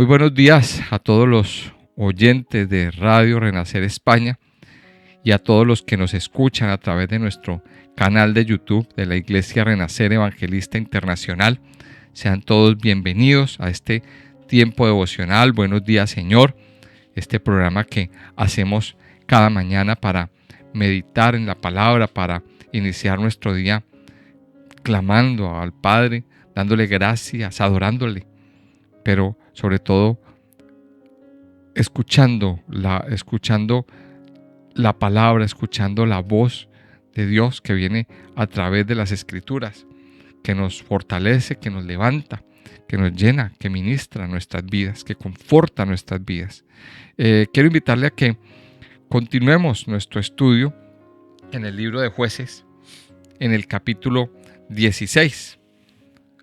Muy buenos días a todos los oyentes de Radio Renacer España y a todos los que nos escuchan a través de nuestro canal de YouTube de la Iglesia Renacer Evangelista Internacional. Sean todos bienvenidos a este tiempo devocional. Buenos días, Señor. Este programa que hacemos cada mañana para meditar en la palabra, para iniciar nuestro día clamando al Padre, dándole gracias, adorándole, pero sobre todo escuchando la palabra, escuchando la voz de Dios que viene a través de las Escrituras, que nos fortalece, que nos levanta, que nos llena, que ministra nuestras vidas, que conforta nuestras vidas. Quiero invitarle a que continuemos nuestro estudio en el libro de Jueces, en el capítulo 16.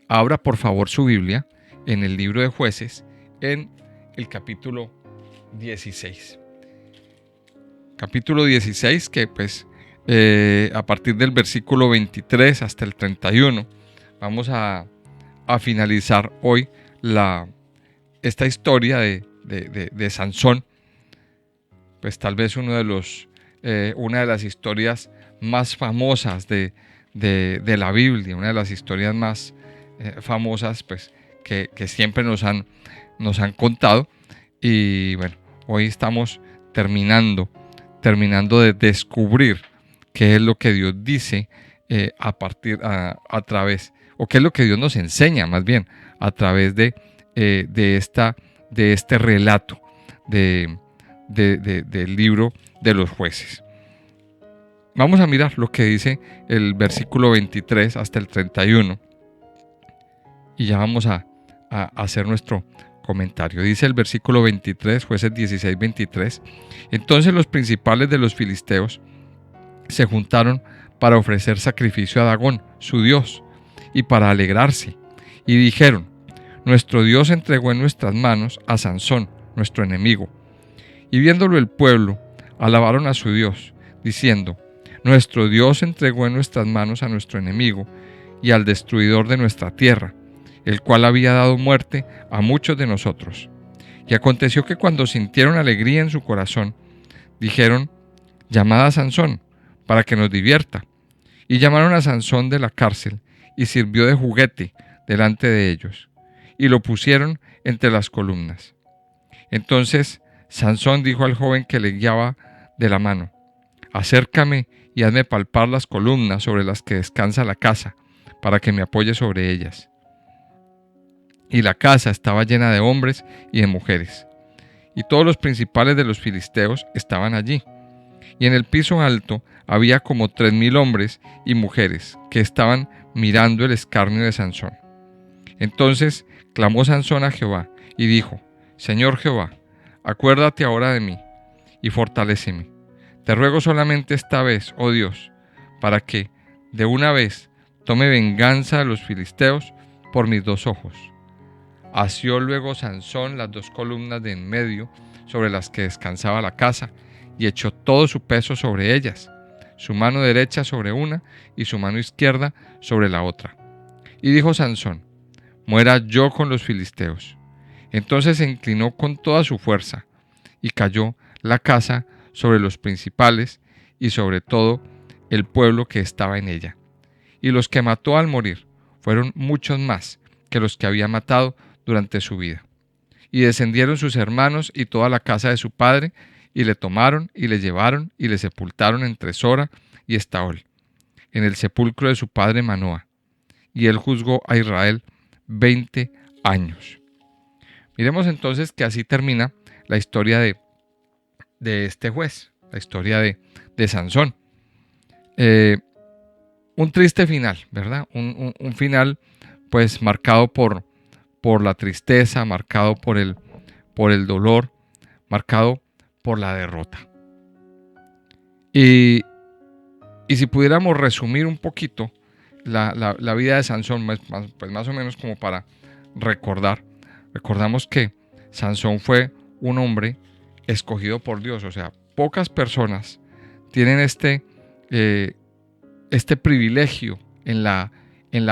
Abra por favor su Biblia en el libro de Jueces, en el capítulo 16. Capítulo 16 que a partir del versículo 23 hasta el 31 vamos a finalizar hoy esta historia de Sansón. Pues tal vez una de las historias más famosas de la Biblia, una de las historias más famosas que siempre nos han contado. Y bueno, hoy estamos terminando de descubrir qué es lo que Dios dice a través, o qué es lo que Dios nos enseña más bien a través de este relato del libro de los jueces. Vamos a mirar lo que dice el versículo 23 hasta el 31 y ya vamos a hacer nuestro comentario. Dice el versículo 23, Jueces 16, 23. Entonces los principales de los filisteos se juntaron para ofrecer sacrificio a Dagón, su dios, y para alegrarse, y dijeron: nuestro Dios entregó en nuestras manos a Sansón, nuestro enemigo. Y viéndolo el pueblo, alabaron a su Dios, diciendo: nuestro Dios entregó en nuestras manos a nuestro enemigo y al destruidor de nuestra tierra, el cual había dado muerte a muchos de nosotros. Y aconteció que cuando sintieron alegría en su corazón, dijeron: llamad a Sansón, para que nos divierta. Y llamaron a Sansón de la cárcel, y sirvió de juguete delante de ellos, y lo pusieron entre las columnas. Entonces Sansón dijo al joven que le guiaba de la mano: acércame y hazme palpar las columnas sobre las que descansa la casa, para que me apoye sobre ellas. Y la casa estaba llena de hombres y de mujeres, y todos los principales de los filisteos estaban allí. Y en el piso alto había como 3,000 hombres y mujeres que estaban mirando el escarnio de Sansón. Entonces clamó Sansón a Jehová y dijo: Señor Jehová, acuérdate ahora de mí y fortaléceme. Te ruego solamente esta vez, oh Dios, para que de una vez tome venganza de los filisteos por mis 2 ojos. Asió luego Sansón las 2 columnas de en medio sobre las que descansaba la casa, y echó todo su peso sobre ellas, su mano derecha sobre una y su mano izquierda sobre la otra. Y dijo Sansón: muera yo con los filisteos. Entonces se inclinó con toda su fuerza, y cayó la casa sobre los principales y sobre todo el pueblo que estaba en ella. Y los que mató al morir fueron muchos más que los que había matado durante su vida. Y descendieron sus hermanos y toda la casa de su padre, y le tomaron y le llevaron y le sepultaron entre Sora y Estaol, en el sepulcro de su padre Manoa. Y él juzgó a Israel 20 años. Miremos entonces que así termina la historia de este juez, la historia de Sansón. Un triste final, ¿verdad? Un final pues marcado por la tristeza, marcado por el dolor, marcado por la derrota. Y si pudiéramos resumir un poquito la vida de Sansón, pues más o menos como para recordamos que Sansón fue un hombre escogido por Dios. O sea, pocas personas tienen este privilegio en la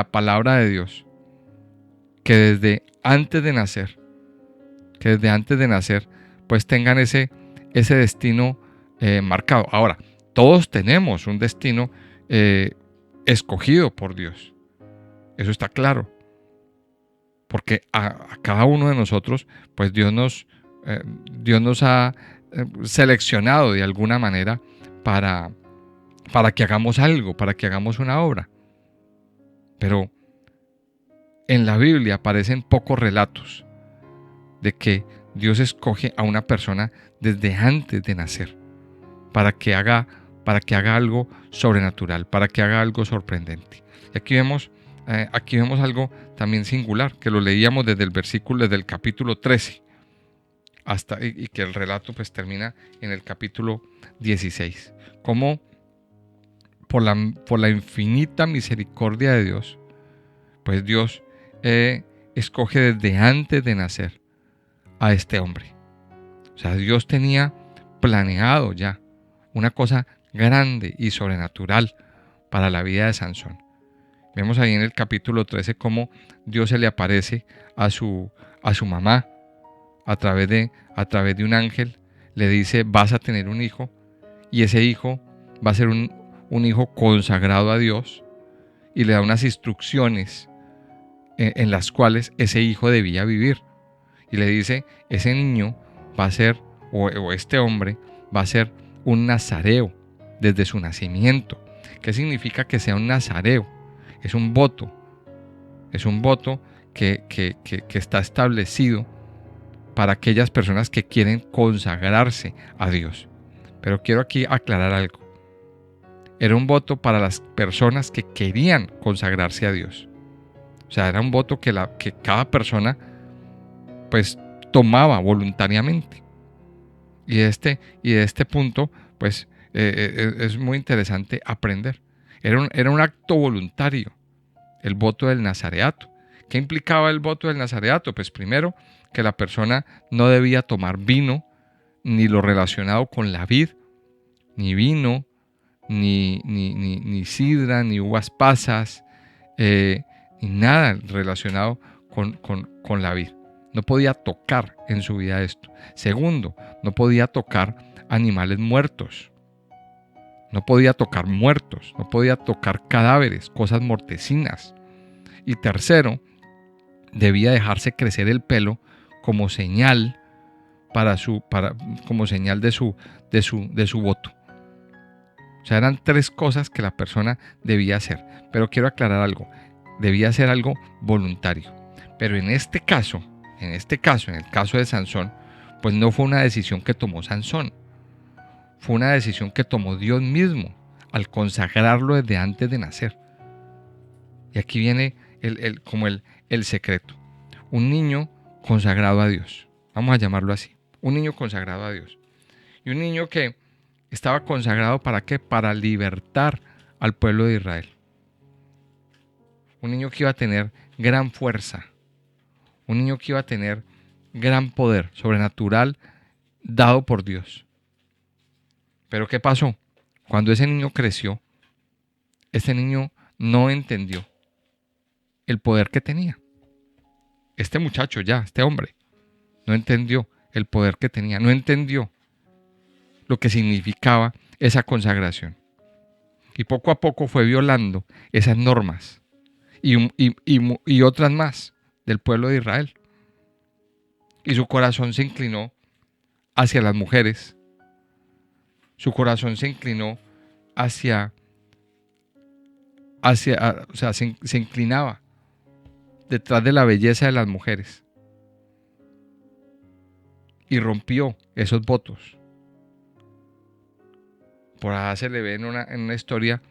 palabra de Dios, que desde antes de nacer que desde antes de nacer pues tengan ese destino marcado. Ahora, todos tenemos un destino escogido por Dios. Eso está claro. Porque a cada uno de nosotros, pues Dios nos ha seleccionado de alguna manera para que hagamos algo, para que hagamos una obra. Pero en la Biblia aparecen pocos relatos de que Dios escoge a una persona desde antes de nacer para que haga algo sobrenatural, para que haga algo sorprendente. Y aquí vemos algo también singular, que lo leíamos desde el capítulo 13 y que el relato pues termina en el capítulo 16. Como por la infinita misericordia de Dios, pues Dios escoge desde antes de nacer a este hombre. O sea, Dios tenía planeado ya una cosa grande y sobrenatural para la vida de Sansón. Vemos ahí en el capítulo 13 cómo Dios se le aparece a su mamá a través de un ángel. Le dice: vas a tener un hijo, y ese hijo va a ser un hijo consagrado a Dios, y le da unas instrucciones en las cuales ese hijo debía vivir. Y le dice: ese niño va a ser, o este hombre va a ser un nazareo desde su nacimiento. ¿Qué significa que sea un nazareo? Es un voto que está establecido para aquellas personas que quieren consagrarse a Dios. Pero quiero aquí aclarar algo. Era un voto para las personas que querían consagrarse a Dios. O sea, era un voto que cada persona pues tomaba voluntariamente. Y de este punto pues es muy interesante aprender. Era un acto voluntario, el voto del nazareato. ¿Qué implicaba el voto del nazareato? Pues primero, que la persona no debía tomar vino, ni lo relacionado con la vid, ni vino, ni sidra, ni uvas pasas, ni nada relacionado con la vid. No podía tocar en su vida esto. Segundo, no podía tocar animales muertos. No podía tocar muertos, no podía tocar cadáveres, cosas mortecinas. Y tercero, debía dejarse crecer el pelo como señal como señal de su voto. O sea, eran tres cosas que la persona debía hacer. Pero quiero aclarar algo: debía hacer algo voluntario. Pero en el caso de Sansón, pues no fue una decisión que tomó Sansón. Fue una decisión que tomó Dios mismo al consagrarlo desde antes de nacer. Y aquí viene el secreto. Un niño consagrado a Dios. Vamos a llamarlo así. Un niño consagrado a Dios. Y un niño que estaba consagrado ¿para qué? Para libertar al pueblo de Israel. Un niño que iba a tener gran fuerza. Un niño que iba a tener gran poder sobrenatural dado por Dios. Pero ¿qué pasó? Cuando ese niño creció, ese niño no entendió el poder que tenía. Este muchacho este hombre, no entendió el poder que tenía, no entendió lo que significaba esa consagración. Y poco a poco fue violando esas normas y otras más del pueblo de Israel. Y su corazón se inclinó hacia las mujeres. Su corazón se inclinó se inclinaba detrás de la belleza de las mujeres. Y rompió esos votos. Por allá se le ve en una historia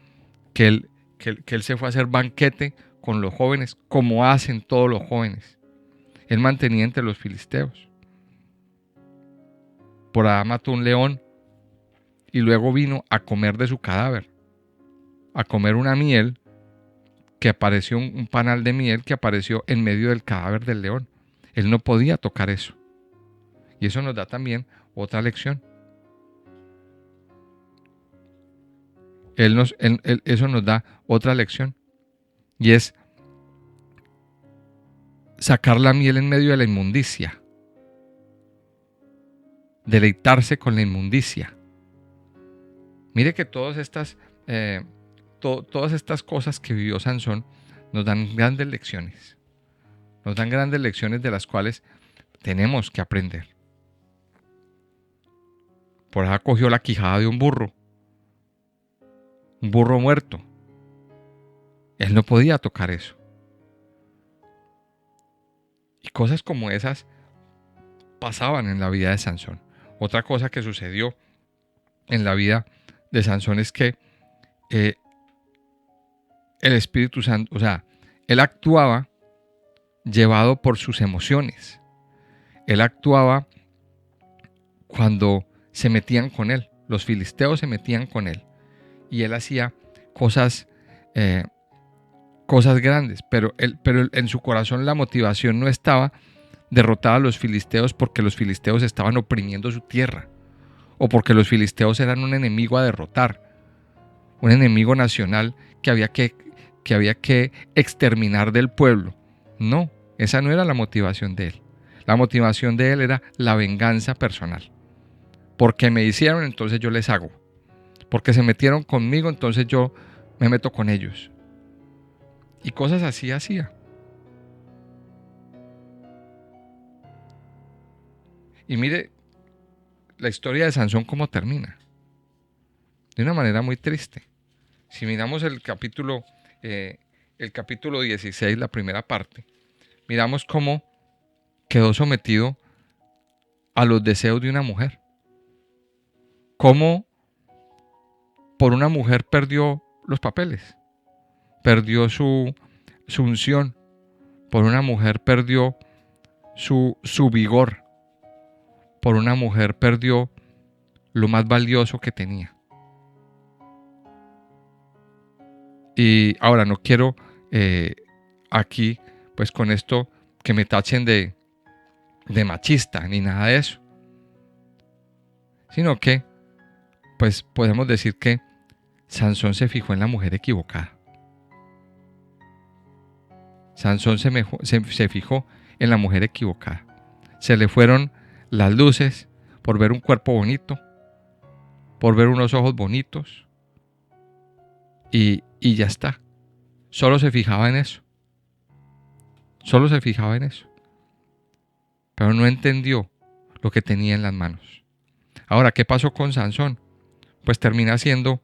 que él se fue a hacer banquete con los jóvenes, como hacen todos los jóvenes. Él mantenía entre los filisteos. Por allá mató un león y luego vino a comer de su cadáver, a comer una miel que apareció, un panal de miel que apareció en medio del cadáver del león. Él no podía tocar eso. Y eso nos da también otra lección. Eso nos da otra lección. Y es sacar la miel en medio de la inmundicia. deleitarse con la inmundicia. Mire que todas estas cosas que vivió Sansón nos dan grandes lecciones. Nos dan grandes lecciones de las cuales tenemos que aprender. Por allá cogió la quijada de un burro muerto. Él no podía tocar eso. Y cosas como esas pasaban en la vida de Sansón. Otra cosa que sucedió en la vida de Sansón es que el Espíritu Santo, o sea, él actuaba llevado por sus emociones. Él actuaba cuando se metían con él. Los filisteos se metían con él. Y él hacía cosas grandes. Pero en su corazón la motivación no estaba derrotar a los filisteos porque los filisteos estaban oprimiendo su tierra. O porque los filisteos eran un enemigo a derrotar. Un enemigo nacional que había que exterminar del pueblo. No, esa no era la motivación de él. La motivación de él era la venganza personal. Porque me hicieron, entonces yo les hago. Porque se metieron conmigo, entonces yo me meto con ellos. Y cosas así hacía. Y mire la historia de Sansón cómo termina. De una manera muy triste. Si miramos el capítulo 16, la primera parte, miramos cómo quedó sometido a los deseos de una mujer. Cómo por una mujer perdió los papeles, perdió su unción, por una mujer perdió su vigor, por una mujer perdió lo más valioso que tenía. Y ahora no quiero aquí, pues con esto, que me tachen de machista ni nada de eso, sino que pues podemos decir que Sansón se fijó en la mujer equivocada. Sansón se fijó en la mujer equivocada. Se le fueron las luces por ver un cuerpo bonito, por ver unos ojos bonitos, y ya está. Solo se fijaba en eso. Solo se fijaba en eso. Pero no entendió lo que tenía en las manos. Ahora, ¿qué pasó con Sansón? Pues termina siendo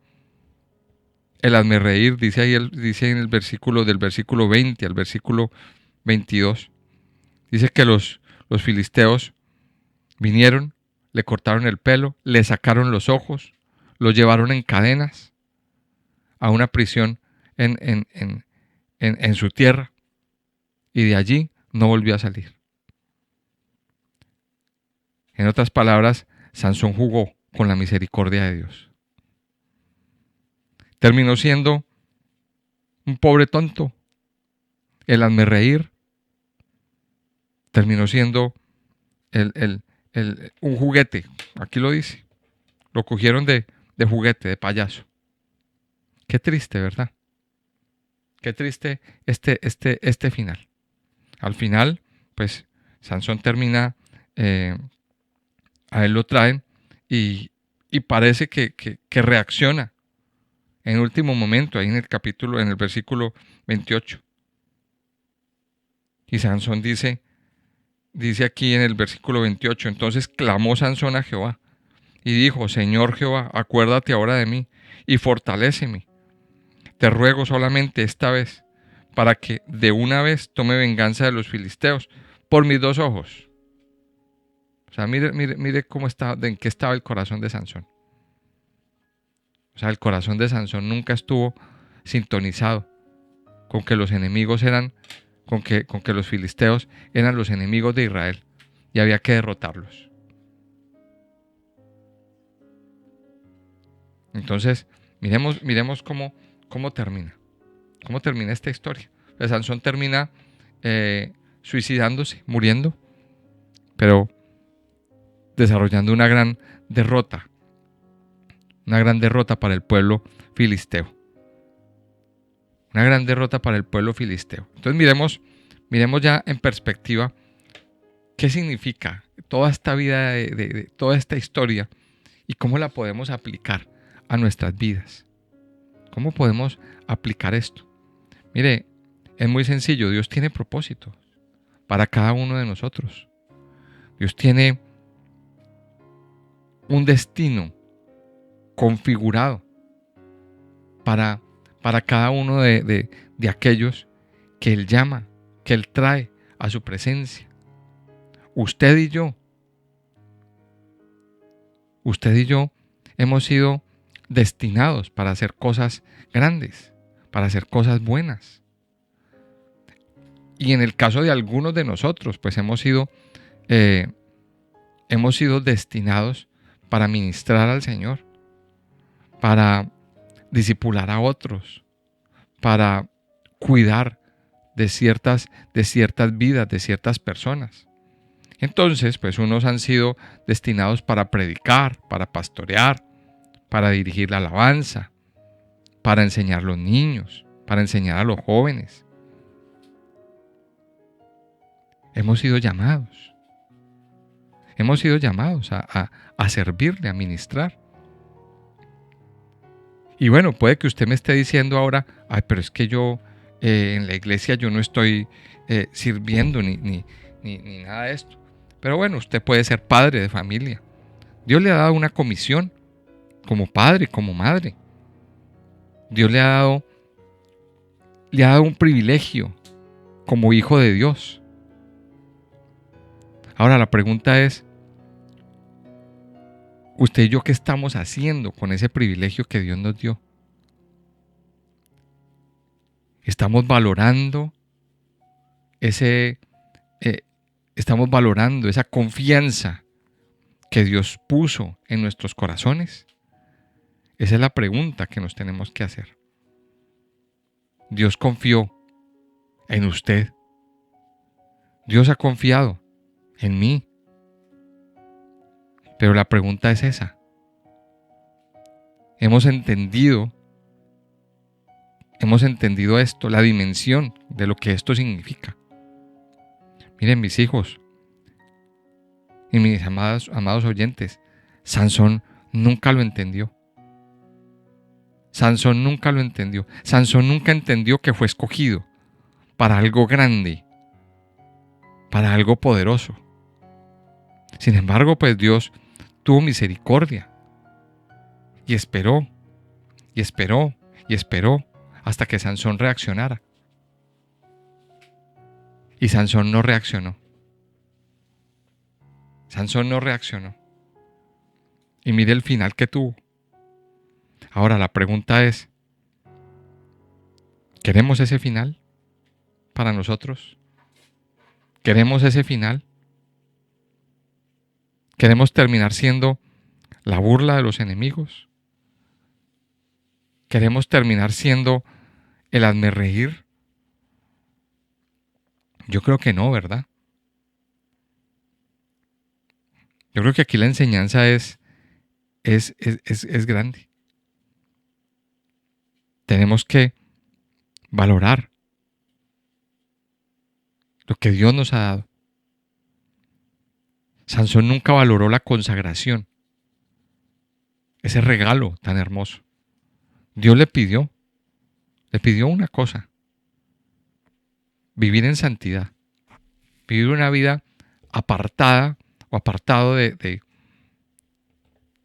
el hazmerreír, dice en el versículo, del versículo 20 al versículo 22. Dice que los filisteos vinieron, le cortaron el pelo, le sacaron los ojos, lo llevaron en cadenas a una prisión en su tierra, y de allí no volvió a salir. En otras palabras, Sansón jugó con la misericordia de Dios. Terminó siendo un pobre tonto. El hazmerreír terminó siendo un juguete. Aquí lo dice. Lo cogieron de juguete, de payaso. Qué triste, ¿verdad? Qué triste este final. Al final, pues, Sansón termina, a él lo traen y parece que reacciona en último momento, ahí en el versículo 28. Y Sansón dice aquí en el versículo 28, entonces clamó Sansón a Jehová y dijo: Señor Jehová, acuérdate ahora de mí y fortaléceme. Te ruego solamente esta vez, para que de una vez tome venganza de los filisteos por mis dos ojos. O sea, mire cómo está, en qué estaba el corazón de Sansón. O sea, el corazón de Sansón nunca estuvo sintonizado con que los enemigos eran, con que los filisteos eran los enemigos de Israel y había que derrotarlos. Entonces, miremos cómo termina. ¿Cómo termina esta historia? Pues Sansón termina suicidándose, muriendo, pero desarrollando una gran derrota. Una gran derrota para el pueblo filisteo. Una gran derrota para el pueblo filisteo. Entonces miremos ya en perspectiva qué significa toda esta vida, de toda esta historia y cómo la podemos aplicar a nuestras vidas. ¿Cómo podemos aplicar esto? Mire, es muy sencillo. Dios tiene propósito para cada uno de nosotros. Dios tiene un destino configurado para cada uno de aquellos que Él llama, que Él trae a su presencia. Usted y yo hemos sido destinados para hacer cosas grandes, para hacer cosas buenas. Y en el caso de algunos de nosotros, pues hemos sido destinados para ministrar al Señor, para discipular a otros, para cuidar de ciertas vidas, de ciertas personas. Entonces, pues unos han sido destinados para predicar, para pastorear, para dirigir la alabanza, para enseñar a los niños, para enseñar a los jóvenes. Hemos sido llamados. Hemos sido llamados a servirle, a ministrar. Y bueno, puede que usted me esté diciendo ahora, ay, pero es que yo en la iglesia yo no estoy sirviendo ni nada de esto. Pero bueno, usted puede ser padre de familia. Dios le ha dado una comisión como padre, como madre. Dios le ha dado un privilegio como hijo de Dios. Ahora la pregunta es, ¿usted y yo qué estamos haciendo con ese privilegio que Dios nos dio? ¿Estamos valorando estamos valorando esa confianza que Dios puso en nuestros corazones? Esa es la pregunta que nos tenemos que hacer. Dios confió en usted. Dios ha confiado en mí. Pero la pregunta es esa. Hemos entendido esto, la dimensión de lo que esto significa. Miren, mis hijos y mis amados oyentes, Sansón nunca lo entendió. Sansón nunca lo entendió. Sansón nunca entendió que fue escogido para algo grande, para algo poderoso. Sin embargo, pues Dios tuvo misericordia y esperó, y esperó, y esperó hasta que Sansón reaccionara. Y Sansón no reaccionó. Sansón no reaccionó. Y mire el final que tuvo. Ahora la pregunta es, ¿queremos ese final para nosotros? ¿Queremos ese final? ¿Queremos terminar siendo la burla de los enemigos? ¿Queremos terminar siendo el hazmerreír? Yo creo que no, ¿verdad? Yo creo que aquí la enseñanza es grande. Tenemos que valorar lo que Dios nos ha dado. Sansón nunca valoró la consagración, ese regalo tan hermoso. Dios le pidió una cosa: vivir en santidad, vivir una vida apartada o apartado de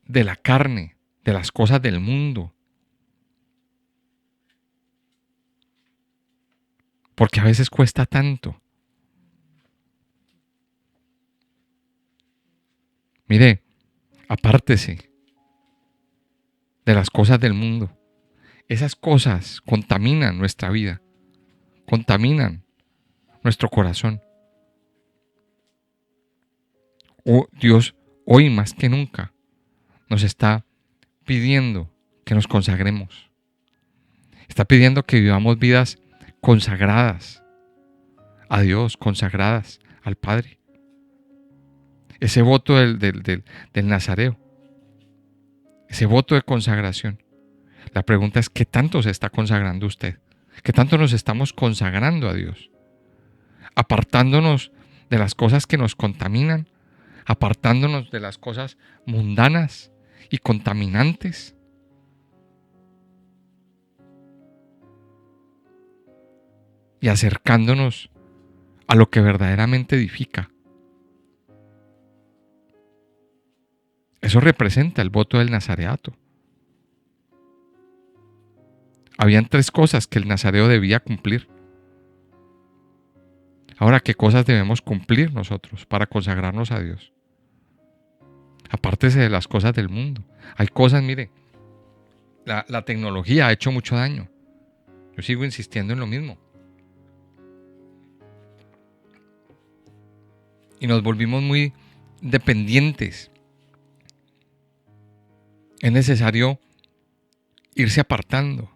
la carne, de las cosas del mundo. Porque a veces cuesta tanto. Mire, apártese de las cosas del mundo. Esas cosas contaminan nuestra vida, contaminan nuestro corazón. Dios hoy más que nunca nos está pidiendo que nos consagremos. Está pidiendo que vivamos vidas consagradas a Dios, consagradas al Padre. Ese voto del Nazareo, ese voto de consagración. La pregunta es, ¿qué tanto se está consagrando usted? ¿Qué tanto nos estamos consagrando a Dios? Apartándonos de las cosas que nos contaminan, apartándonos de las cosas mundanas y contaminantes. Y acercándonos a lo que verdaderamente edifica. Eso representa el voto del nazareato. Habían 3 cosas que el nazareo debía cumplir. Ahora, ¿qué cosas debemos cumplir nosotros para consagrarnos a Dios? Apártese de las cosas del mundo. Hay cosas, mire, la tecnología ha hecho mucho daño. Yo sigo insistiendo en lo mismo. Y nos volvimos muy dependientes. Es necesario irse apartando.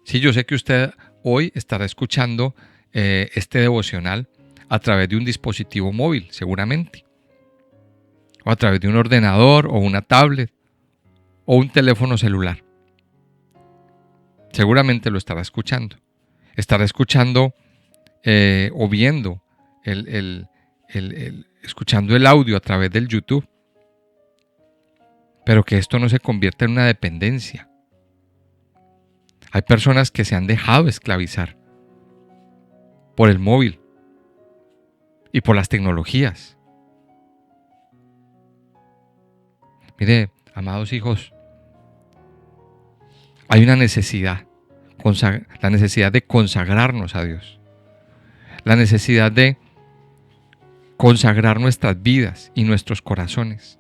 Sí, yo sé que usted hoy estará escuchando este devocional a través de un dispositivo móvil, seguramente. O a través de un ordenador o una tablet o un teléfono celular. Seguramente lo estará escuchando. Estará escuchando o viendo, escuchando el audio a través del YouTube. Pero que esto no se convierta en una dependencia. Hay personas que se han dejado esclavizar por el móvil y por las tecnologías. Mire, amados hijos, hay una necesidad, la necesidad de consagrarnos a Dios, la necesidad de consagrar nuestras vidas y nuestros corazones.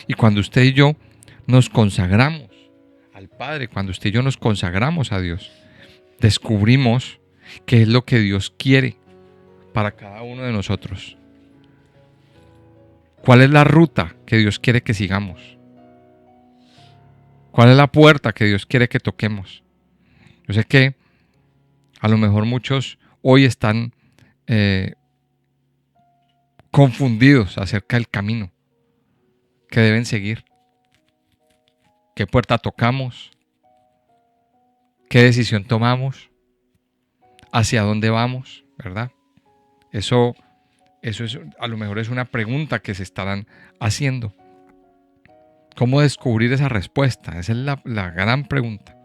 Y cuando usted y yo nos consagramos al Padre, cuando usted y yo nos consagramos a Dios, descubrimos qué es lo que Dios quiere para cada uno de nosotros. ¿Cuál es la ruta que Dios quiere que sigamos? ¿Cuál es la puerta que Dios quiere que toquemos? Yo sé que a lo mejor muchos hoy están confundidos acerca del camino que deben seguir. ¿Qué puerta tocamos? ¿Qué decisión tomamos? ¿Hacia dónde vamos? ¿Verdad? Eso es, a lo mejor es una pregunta que se estarán haciendo. ¿Cómo descubrir esa respuesta? Esa es la gran pregunta.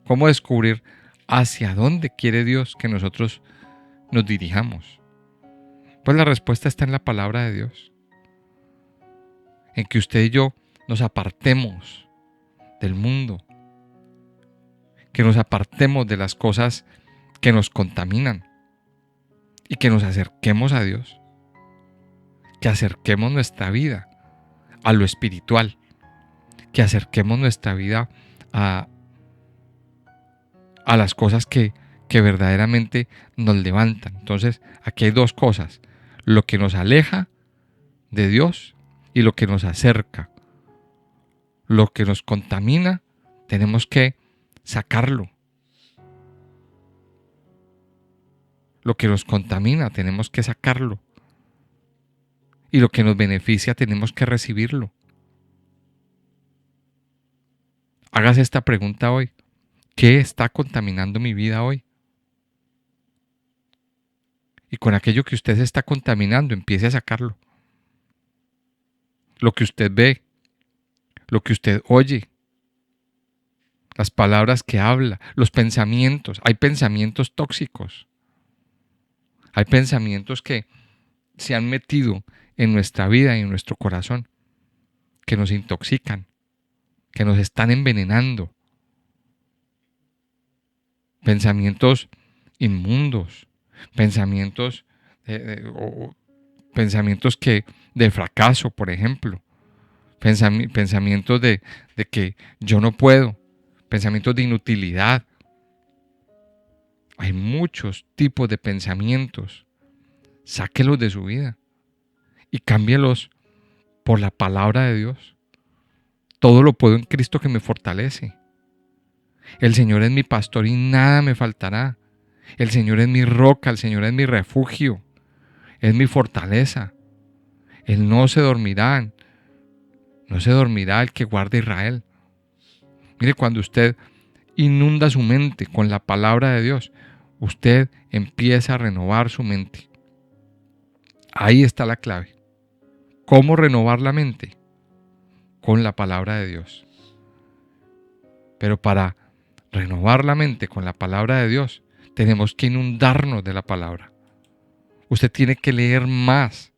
¿Cómo descubrir hacia dónde quiere Dios que nosotros nos dirijamos? Pues la respuesta está en la palabra de Dios. En que usted y yo nos apartemos del mundo. Que nos apartemos de las cosas que nos contaminan. Y que nos acerquemos a Dios. Que acerquemos nuestra vida a lo espiritual. Que acerquemos nuestra vida a las cosas que verdaderamente nos levantan. Entonces, aquí hay 2 cosas. Lo que nos aleja de Dios y lo que nos acerca. Lo que nos contamina, tenemos que sacarlo. Lo que nos contamina, tenemos que sacarlo. Y lo que nos beneficia, tenemos que recibirlo. Hágase esta pregunta hoy. ¿Qué está contaminando mi vida hoy? Y con aquello que usted se está contaminando, empiece a sacarlo. Lo que usted ve, lo que usted oye, las palabras que habla, los pensamientos. Hay pensamientos tóxicos. Hay pensamientos que se han metido en nuestra vida y en nuestro corazón, que nos intoxican, que nos están envenenando. Pensamientos inmundos, pensamientos de fracaso, por ejemplo, pensamientos de que yo no puedo, pensamientos de inutilidad. Hay muchos tipos de pensamientos. Sáquelos de su vida y cámbielos por la palabra de Dios. Todo lo puedo en Cristo que me fortalece. El Señor es mi pastor y nada me faltará. El Señor es mi roca, el Señor es mi refugio, es mi fortaleza. Él no se dormirá el que guarda Israel. Mire, cuando usted inunda su mente con la palabra de Dios, usted empieza a renovar su mente. Ahí está la clave. ¿Cómo renovar la mente? Con la palabra de Dios. Pero para renovar la mente con la palabra de Dios, tenemos que inundarnos de la palabra. Usted tiene que leer más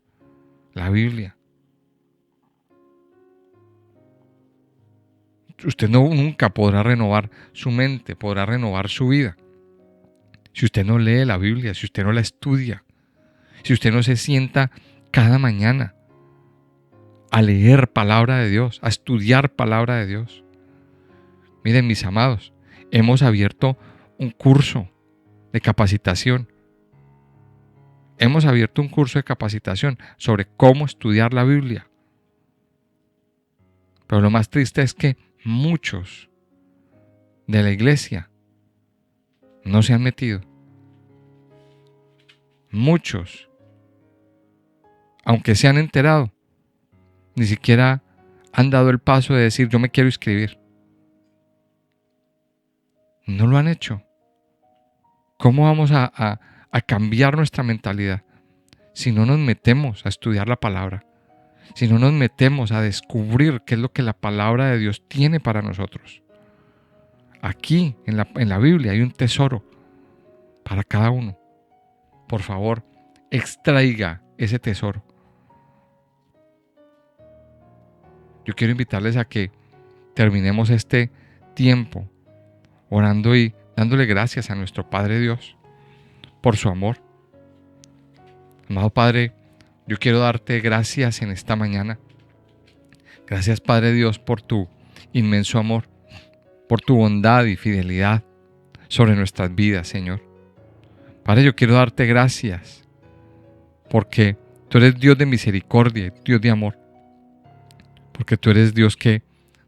la Biblia. Usted nunca podrá renovar su mente, podrá renovar su vida. Si usted no lee la Biblia, si usted no la estudia, si usted no se sienta cada mañana a leer palabra de Dios, a estudiar palabra de Dios. Miren, mis amados, hemos abierto un curso de capacitación. Hemos abierto un curso de capacitación sobre cómo estudiar la Biblia. Pero lo más triste es que muchos de la iglesia no se han metido. Muchos, aunque se han enterado, ni siquiera han dado el paso de decir yo me quiero inscribir. No lo han hecho. ¿Cómo vamos a cambiar nuestra mentalidad si no nos metemos a estudiar la palabra? Si no nos metemos a descubrir qué es lo que la palabra de Dios tiene para nosotros. Aquí en la Biblia hay un tesoro para cada uno. Por favor, extraiga ese tesoro. Yo quiero invitarles a que terminemos este tiempo orando y dándole gracias a nuestro Padre Dios por su amor. Amado Padre, yo quiero darte gracias en esta mañana. Gracias, Padre Dios, por tu inmenso amor, por tu bondad y fidelidad sobre nuestras vidas, Señor. Padre, yo quiero darte gracias porque tú eres Dios de misericordia y Dios de amor. Porque tú eres Dios que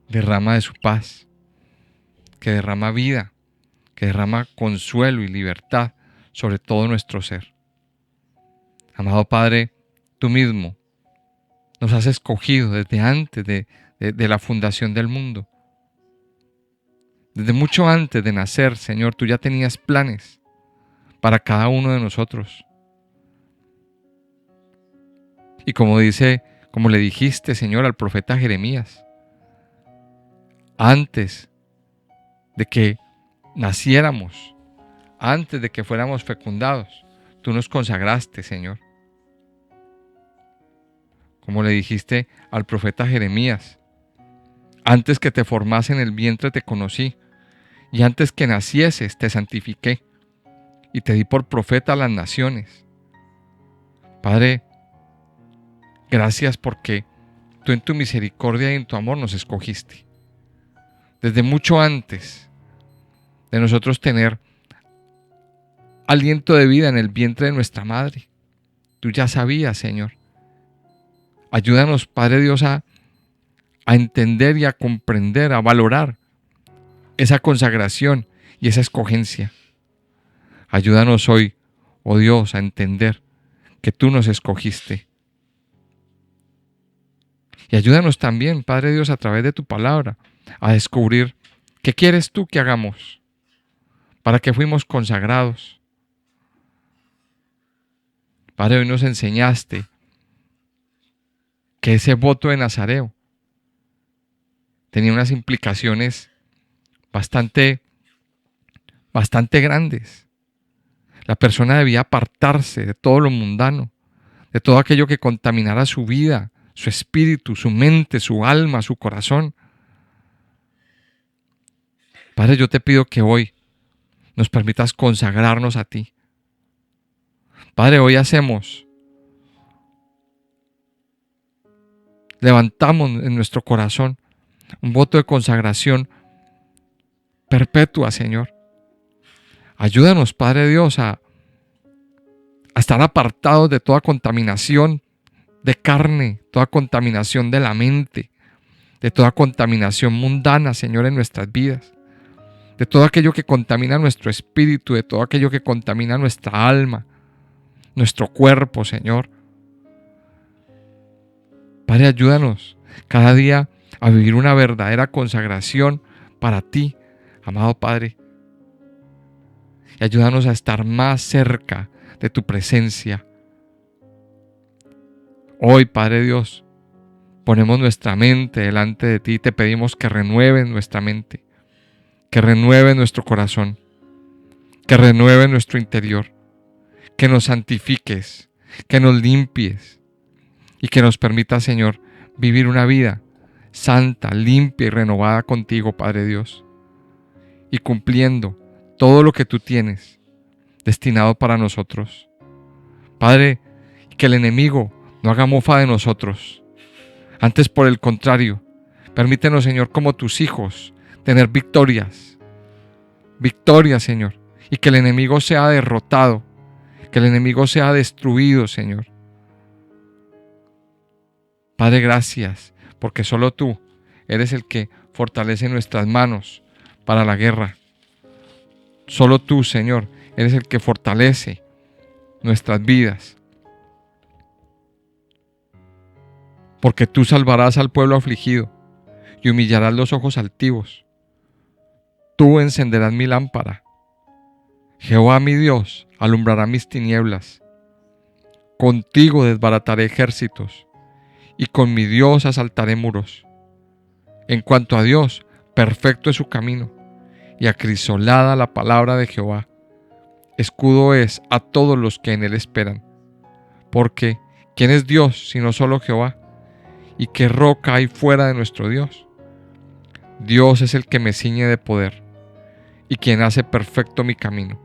derrama de su paz, que derrama vida, que derrama consuelo y libertad sobre todo nuestro ser. Amado Padre, tú mismo nos has escogido desde antes de la fundación del mundo. Desde mucho antes de nacer, Señor, tú ya tenías planes para cada uno de nosotros. Y como le dijiste, Señor, al profeta Jeremías, antes de que naciéramos, antes de que fuéramos fecundados, tú nos consagraste, Señor. Como le dijiste al profeta Jeremías, antes que te formase en el vientre te conocí, y antes que nacieses te santifiqué, y te di por profeta a las naciones. Padre, gracias porque tú en tu misericordia y en tu amor nos escogiste. Desde mucho antes de nosotros tener aliento de vida en el vientre de nuestra madre, tú ya sabías, Señor. Ayúdanos, Padre Dios, a entender y a comprender, a valorar esa consagración y esa escogencia. Ayúdanos hoy, oh Dios, a entender que tú nos escogiste. Y ayúdanos también, Padre Dios, a través de tu palabra, a descubrir qué quieres tú que hagamos, para qué fuimos consagrados. Padre, hoy nos enseñaste que ese voto de Nazareo tenía unas implicaciones bastante grandes. La persona debía apartarse de todo lo mundano, de todo aquello que contaminara su vida, su espíritu, su mente, su alma, su corazón. Padre, yo te pido que hoy nos permitas consagrarnos a ti. Padre, hoy levantamos en nuestro corazón un voto de consagración perpetua, Señor. Ayúdanos, Padre Dios, a estar apartados de toda contaminación de carne, toda contaminación de la mente, de toda contaminación mundana, Señor, en nuestras vidas, de todo aquello que contamina nuestro espíritu, de todo aquello que contamina nuestra alma, nuestro cuerpo, Señor. Padre, ayúdanos cada día a vivir una verdadera consagración para ti, amado Padre. Y ayúdanos a estar más cerca de tu presencia. Hoy, Padre Dios, ponemos nuestra mente delante de ti y te pedimos que renueves nuestra mente, que renueves nuestro corazón, que renueves nuestro interior, que nos santifiques, que nos limpies y que nos permita, Señor, vivir una vida santa, limpia y renovada contigo, Padre Dios, y cumpliendo todo lo que tú tienes destinado para nosotros. Padre, que el enemigo no haga mofa de nosotros. Antes, por el contrario, permítenos, Señor, como tus hijos, tener victorias. Victorias, Señor. Y que el enemigo sea derrotado. Que el enemigo sea destruido, Señor. Padre, gracias, porque solo tú eres el que fortalece nuestras manos para la guerra. Solo tú, Señor, eres el que fortalece nuestras vidas. Porque tú salvarás al pueblo afligido y humillarás los ojos altivos. Tú encenderás mi lámpara. Jehová mi Dios alumbrará mis tinieblas. Contigo desbarataré ejércitos y con mi Dios asaltaré muros. En cuanto a Dios, perfecto es su camino y acrisolada la palabra de Jehová. Escudo es a todos los que en él esperan. Porque, ¿quién es Dios sino solo Jehová? ¿Y qué roca hay fuera de nuestro Dios? Dios es el que me ciñe de poder y quien hace perfecto mi camino,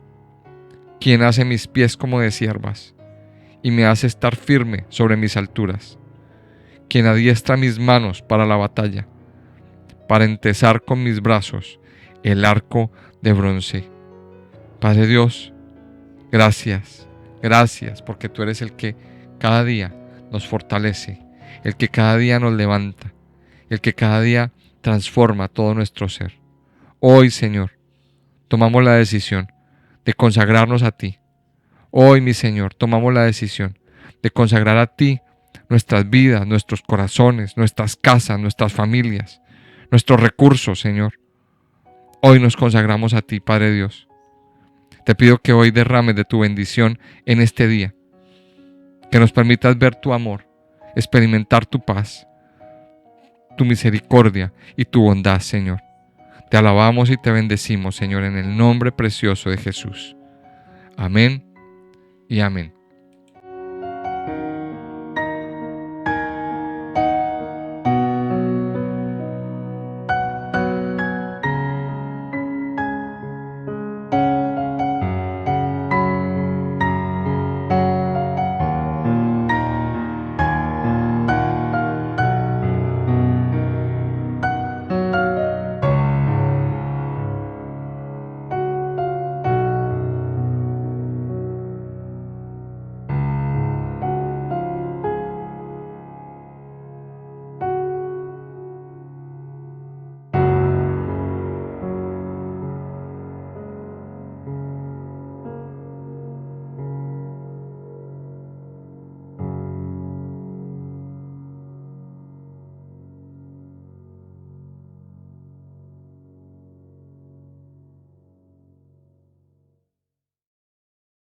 quien hace mis pies como de ciervas y me hace estar firme sobre mis alturas, quien adiestra mis manos para la batalla, para entesar con mis brazos el arco de bronce. Padre Dios, gracias, gracias, porque tú eres el que cada día nos fortalece, el que cada día nos levanta, el que cada día transforma todo nuestro ser. Hoy, Señor, tomamos la decisión de consagrarnos a ti. Hoy, mi Señor, tomamos la decisión de consagrar a ti nuestras vidas, nuestros corazones, nuestras casas, nuestras familias, nuestros recursos, Señor. Hoy nos consagramos a ti, Padre Dios. Te pido que hoy derrames de tu bendición en este día, que nos permitas ver tu amor, experimentar tu paz, tu misericordia y tu bondad, Señor. Te alabamos y te bendecimos, Señor, en el nombre precioso de Jesús. Amén y amén.